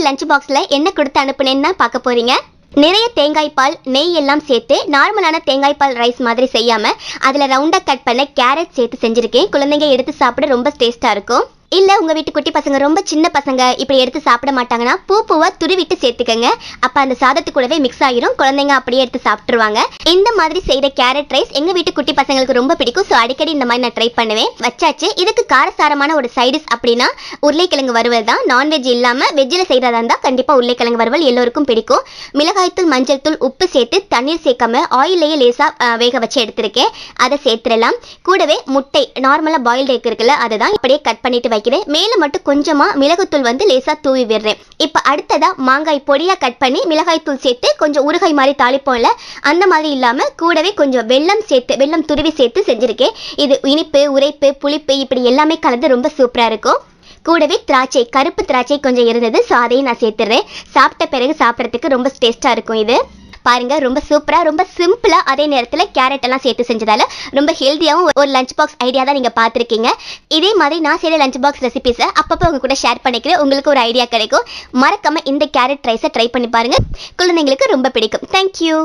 Lunch பாக்ஸ்ல என்ன கொடுத்து அனுப்புனேன்னு பார்க்க போறீங்க. நிறைய தேங்காய் பால் நெய் எல்லாம் சேர்த்து நார்மலான தேங்காய் பால் ரைஸ் மாதிரி செய்யாம அதுல ரவுண்டா கட் பண்ண கேரட் சேர்த்து செஞ்சிருக்கேன். குழந்தைங்க எடுத்து சாப்பிட ரொம்ப டேஸ்டா இருக்கும். இல்ல உங்க வீட்டு குட்டி பசங்க ரொம்ப சின்ன பசங்க இப்படி எடுத்து சாப்பிட மாட்டாங்கன்னா பூவா துருவிட்டு சேர்த்துக்கங்க. அப்ப அந்த சாதத்து கூடவே மிக்ஸ் ஆகிரும், குழந்தைங்க அப்படியே எடுத்து சாப்பிட்டுருவாங்க. இந்த மாதிரி செய்யற கேரட் ரைஸ் எங்க வீட்டு குட்டி பசங்களுக்கு ரொம்ப பிடிக்கும். ஸோ அடிக்கடி இந்த மாதிரி நான் ட்ரை பண்ணுவேன். வச்சாச்சு. இதுக்கு காரசாரமான ஒரு சைடிஸ் அப்படின்னா உருளைக்கிழங்கு வறுவல் தான். நான்வெஜ் இல்லாம வெஜ்ஜில் செய்யறதா இருந்தா கண்டிப்பா உருளைக்கிழங்கு வறுவல் எல்லோருக்கும் பிடிக்கும். மிளகாய்த்தூள் மஞ்சள் தூள் உப்பு சேர்த்து தண்ணீர் சேர்க்காம ஆயிலேயே லேசா வேக வச்சு எடுத்திருக்கேன். அதை சேர்த்துடலாம். கூடவே முட்டை நார்மலா பாயில்டு எக் இருக்குல்ல, அதுதான் இப்படியே கட் பண்ணிட்டு மேல மட்டும் கொஞ்சமா மிளகுத்தூள் லேசா தூவி விடுறேன். இப்ப அடுத்ததா மாங்காய் பொடியா கட் பண்ணி மிளகாய் தூள் சேர்த்து கொஞ்சம் ஊறுகாய் மாதிரி தாளிப்போம்ல, அந்த மாதிரி இல்லாம கூடவே கொஞ்சம் வெல்லம் துருவி சேர்த்து செஞ்சிருக்கேன். இது இனிப்பு உரைப்பு புளிப்பு இப்படி எல்லாமே கலந்து ரொம்ப சூப்பரா இருக்கும். கூடவே திராட்சை கருப்பு திராட்சை கொஞ்சம் இருந்தது, ஸோ அதையும் நான் சேர்த்துறேன். சாப்பிட்ட பிறகு சாப்பிட்றதுக்கு ரொம்ப டேஸ்டா இருக்கும். இது பாருங்க ரொம்ப சூப்பரா ரொம்ப சிம்பிளா அதே நேரத்தில் கேரட் எல்லாம் சேர்த்து செஞ்சதால ரொம்ப ஹெல்த்தியாகவும் ஒரு லஞ்ச் பாக்ஸ் ஐடியா தான் நீங்க பார்த்துருக்கீங்க. இதே மாதிரி நான் செய்யற லஞ்ச் பாக்ஸ் ரெசிபிஸை அப்பப்போ உங்க கூட ஷேர் பண்ணிக்கிறேன். உங்களுக்கு ஒரு ஐடியா கிடைக்கும். மறக்காம இந்த கேரட் ரைஸை ட்ரை பண்ணி பாருங்க, குழந்தைங்களுக்கு ரொம்ப பிடிக்கும். தேங்க்யூ.